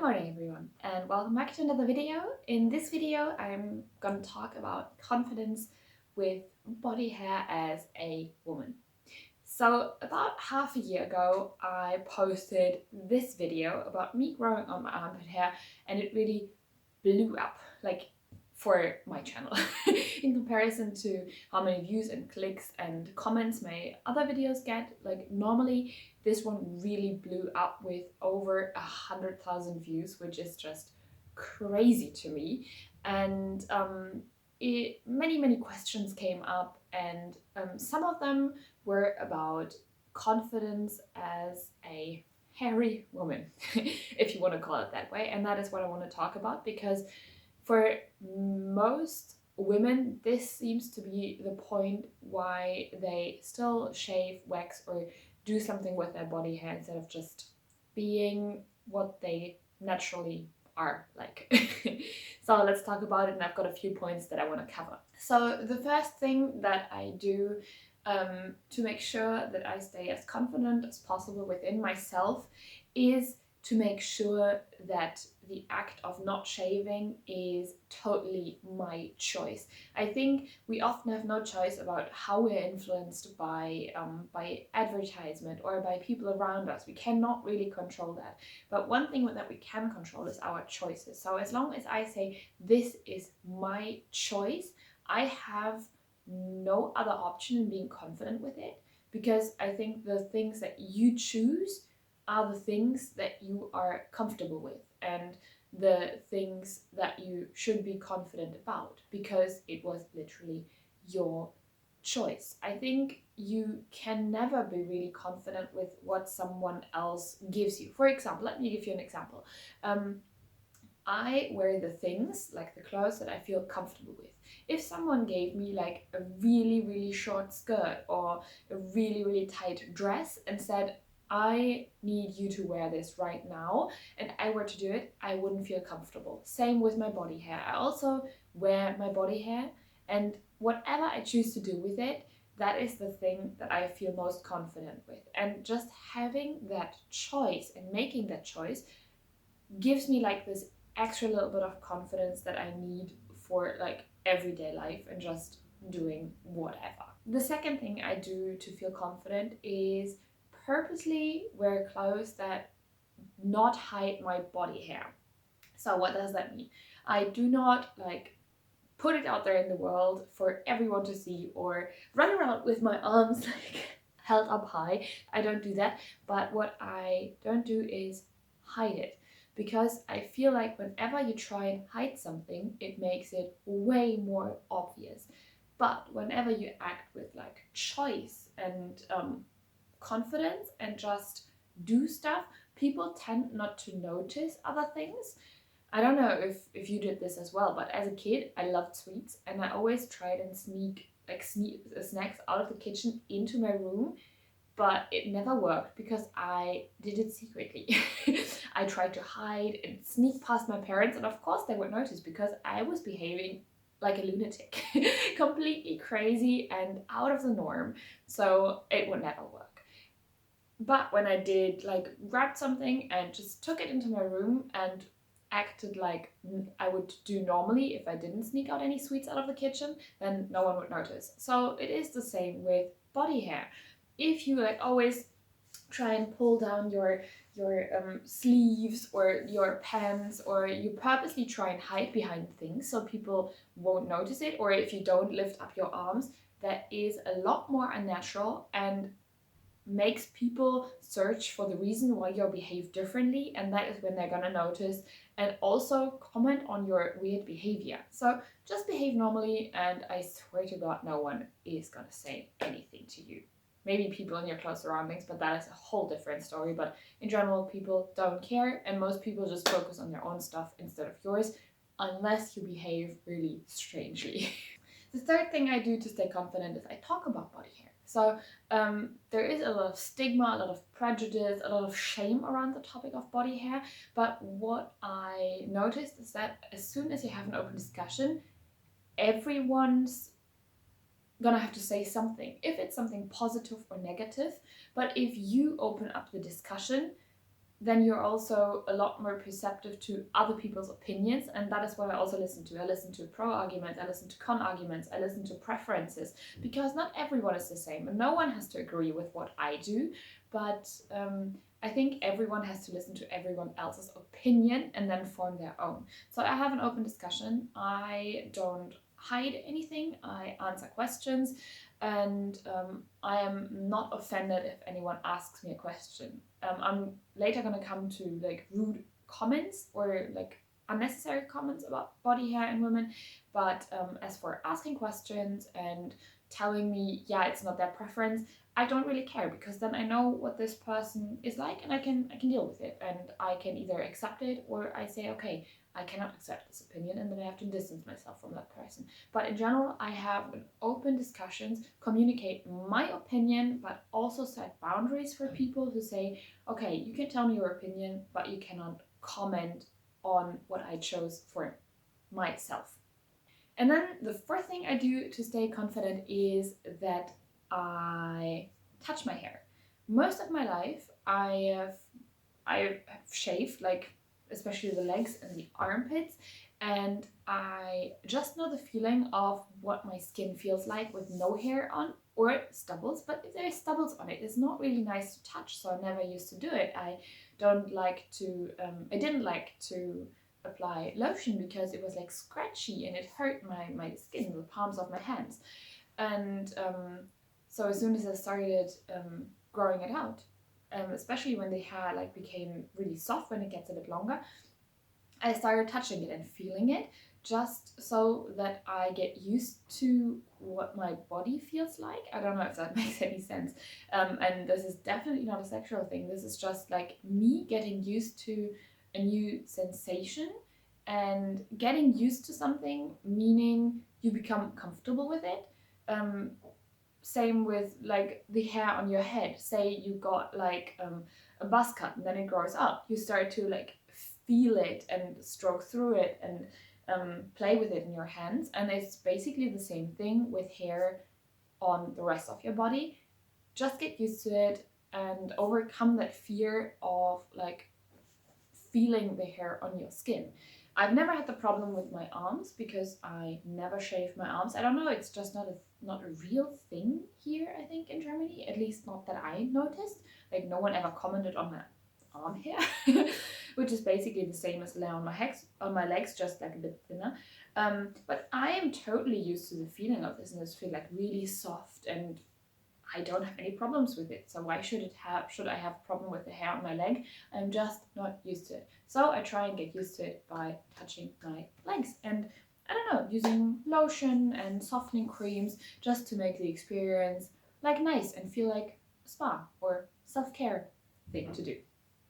morning everyone and welcome back to another video. In this video I'm gonna talk about confidence with body hair as a woman. So about half a year ago I posted this video about me growing on my armpit hair and it really blew up, like, for my channel in comparison to how many views and clicks and comments my other videos get. Like, normally this one really blew up with over 100,000 views, which is just crazy to me. And many questions came up, and some of them were about confidence as a hairy woman, if you want to call it that way. And that is what I want to talk about, because for most women, this seems to be the point why they still shave, wax, or do something with their body hair instead of just being what they naturally are like. So let's talk about it, and I've got a few points that I want to cover. So the first thing that I do to make sure that I stay as confident as possible within myself is to make sure that the act of not shaving is totally my choice. I think we often have no choice about how we're influenced by advertisement or by people around us. We cannot really control that. But one thing that we can control is our choices. So as long as I say this is my choice, I have no other option in being confident with it, because I think the things that you choose are the things that you are comfortable with and the things that you should be confident about, because it was literally your choice. I think you can never be really confident with what someone else gives you. For example, let me give you an example. I wear the things, like the clothes, that I feel comfortable with. If someone gave me like a really short skirt or a really tight dress and said, I need you to wear this right now, and I were to do it, I wouldn't feel comfortable. Same with my body hair. I also wear my body hair, and whatever I choose to do with it, that is the thing that I feel most confident with. And just having that choice and making that choice gives me like this extra little bit of confidence that I need for like everyday life and just doing whatever. The second thing I do to feel confident is purposely wear clothes that not hide my body hair. So what does that mean? I do not like put it out there in the world for everyone to see or run around with my arms like held up high. I don't do that. But what I don't do is hide it, because I feel like whenever you try and hide something, it makes it way more obvious. But whenever you act with like choice and confidence and just do stuff, people tend not to notice other things. I don't know if you did this as well, but as a kid I loved sweets, and I always tried and sneak snacks out of the kitchen into my room, but it never worked because I did it secretly. I tried to hide and sneak past my parents, and of course they would notice because I was behaving like a lunatic, completely crazy and out of the norm, so it would never work. But when I did like grab something and just took it into my room and acted like I would do normally if I didn't sneak out any sweets out of the kitchen, then no one would notice. So it is the same with body hair. If you like always try and pull down your sleeves or your pants, or you purposely try and hide behind things so people won't notice it, or if you don't lift up your arms, that is a lot more unnatural and makes people search for the reason why you behave differently, and that is when they're gonna notice and also comment on your weird behavior. So just behave normally, and I swear to God, no one is gonna say anything to you. Maybe people in your close surroundings, but that is a whole different story. But in general, people don't care, and most people just focus on their own stuff instead of yours, unless you behave really strangely. The third thing I do to stay confident is I talk about body hair. So there is a lot of stigma, a lot of prejudice, a lot of shame around the topic of body hair. But what I noticed is that as soon as you have an open discussion, everyone's gonna have to say something, if it's something positive or negative. But if you open up the discussion, then you're also a lot more perceptive to other people's opinions, and that is what I also listen to. I listen to pro arguments, I listen to con arguments, I listen to preferences, because not everyone is the same and no one has to agree with what I do, but I think everyone has to listen to everyone else's opinion and then form their own. So I have an open discussion, I don't hide anything, I answer questions, and I am not offended if anyone asks me a question. I'm later gonna come to like rude comments or like unnecessary comments about body hair in women, but as for asking questions and telling me, yeah, it's not their preference, I don't really care, because then I know what this person is like and I can deal with it, and I can either accept it or I say, okay, I cannot accept this opinion, and then I have to distance myself from that person. But in general, I have an open discussions, communicate my opinion, but also set boundaries for people who say, okay, you can tell me your opinion, but you cannot comment on what I chose for myself. And then the fourth thing I do to stay confident is that I touch my hair. Most of my life, I have shaved, like especially the legs and the armpits, and I just know the feeling of what my skin feels like with no hair on or stubbles. But if there's stubbles on it, it's not really nice to touch, so I never used to do it. I didn't like to apply lotion because it was like scratchy and it hurt my skin, the palms of my hands. And so as soon as I started growing it out, especially when the hair like became really soft when it gets a bit longer, I started touching it and feeling it, just so that I get used to what my body feels like. I don't know if that makes any sense. And this is definitely not a sexual thing. This is just like me getting used to a new sensation, and getting used to something, meaning you become comfortable with it. Um, Same with like the hair on your head. Say you got like a buzz cut and then it grows up. You start to like feel it and stroke through it and play with it in your hands. And it's basically the same thing with hair on the rest of your body. Just get used to it and overcome that fear of like feeling the hair on your skin. I've never had the problem with my arms because I never shave my arms. I don't know, it's just not a real thing here, I think, in Germany, at least not that I noticed. Like no one ever commented on my arm hair, which is basically the same as hair on my legs, just like a bit thinner. But I am totally used to the feeling of this, and this feel like really soft, and I don't have any problems with it. So why should I have a problem with the hair on my leg? I'm just not used to it. So I try and get used to it by touching my legs and, I don't know, using lotion and softening creams just to make the experience like nice and feel like a spa or self-care thing to do.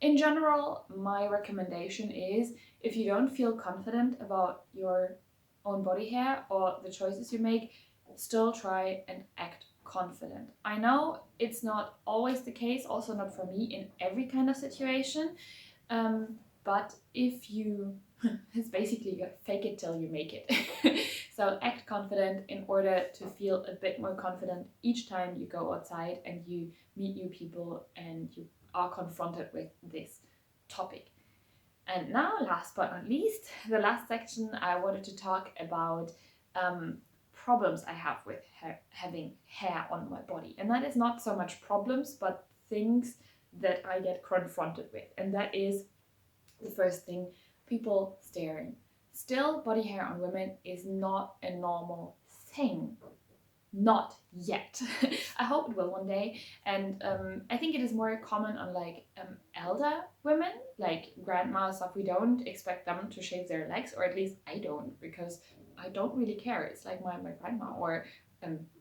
In general, my recommendation is, if you don't feel confident about your own body hair or the choices you make, still try and act confident. I know it's not always the case, also not for me in every kind of situation, but if you, it's basically you fake it till you make it. So act confident in order to feel a bit more confident each time you go outside and you meet new people and you are confronted with this topic. And now, last but not least, the last section, I wanted to talk about problems I have with having hair on my body. And that is not so much problems, but things that I get confronted with. And that is the first thing, people staring. Still, body hair on women is not a normal thing. Not yet. I hope it will one day. And I think it is more common on like elder women, like grandmas stuff. We don't expect them to shave their legs, or at least I don't, because I don't really care. It's like my grandma or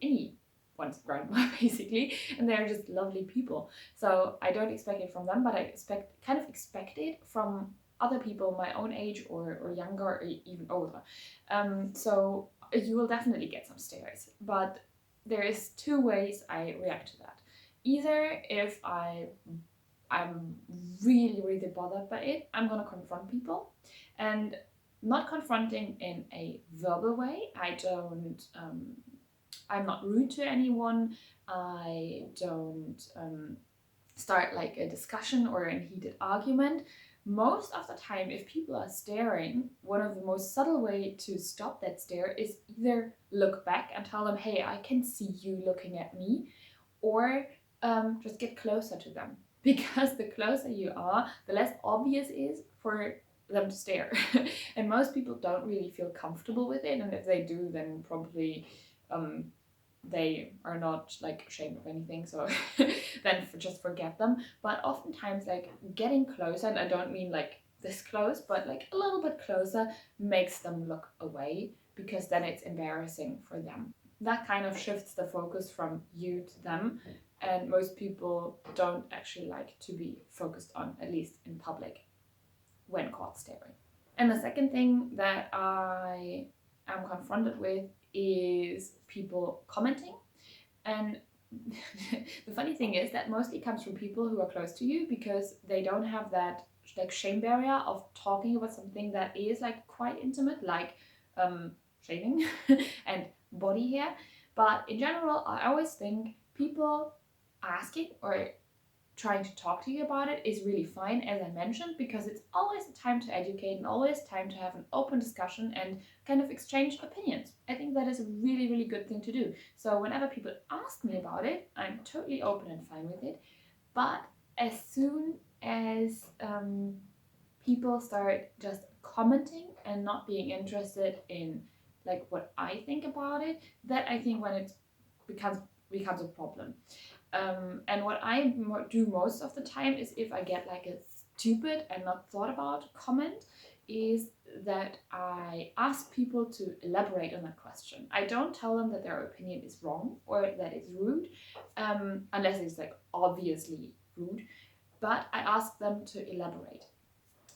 anyone's grandma basically, and they're just lovely people. So I don't expect it from them, but I expect it from other people my own age or younger or even older. So you will definitely get some stares, but there is two ways I react to that. Either if I'm really bothered by it, I'm gonna confront people, and not confronting in a verbal way. I'm not rude to anyone. I don't start like a discussion or a heated argument, most of the time, if people are staring, one of the most subtle way to stop that stare is either look back and tell them, hey, I can see you looking at me, or just get closer to them. Because the closer you are, the less obvious it is for them to stare. And most people don't really feel comfortable with it, and if they do, then probably they are not like ashamed of anything, so then just forget them. But oftentimes, like getting closer, and I don't mean like this close, but like a little bit closer, makes them look away, because then it's embarrassing for them. That kind of shifts the focus from you to them, and most people don't actually like to be focused on, at least in public, when caught staring. And the second thing that I am confronted with is people commenting. And the funny thing is that mostly comes from people who are close to you, because they don't have that like shame barrier of talking about something that is like quite intimate, like shaving and body hair. But in general, I always think people asking or trying to talk to you about it is really fine, as I mentioned, because it's always a time to educate and always time to have an open discussion and kind of exchange opinions. I think that is a really, really good thing to do. So whenever people ask me about it, I'm totally open and fine with it. But as soon as people start just commenting and not being interested in like what I think about it, that I think when it becomes a problem. And what I do most of the time is, if I get like a stupid and not thought about comment, is that I ask people to elaborate on that question. I don't tell them that their opinion is wrong or that it's rude, unless it's like obviously rude, but I ask them to elaborate.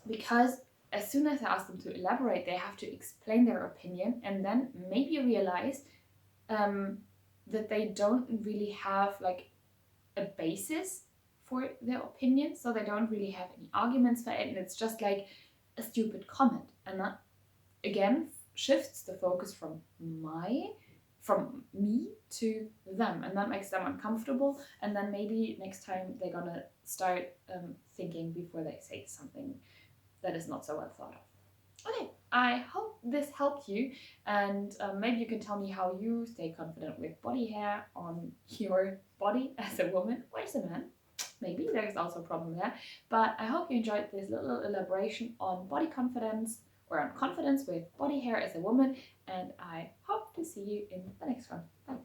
Because as soon as I ask them to elaborate, they have to explain their opinion and then maybe realize that they don't really have like a basis for their opinion, so they don't really have any arguments for it, and it's just like a stupid comment, and that again shifts the focus from me to them, and that makes them uncomfortable, and then maybe next time they're gonna start thinking before they say something that is not so well thought of. Okay, I hope this helped you, and maybe you can tell me how you stay confident with body hair on your body as a woman or as a man. Maybe there's also a problem there, but I hope you enjoyed this little elaboration on body confidence, or on confidence with body hair as a woman, and I hope to see you in the next one. Bye.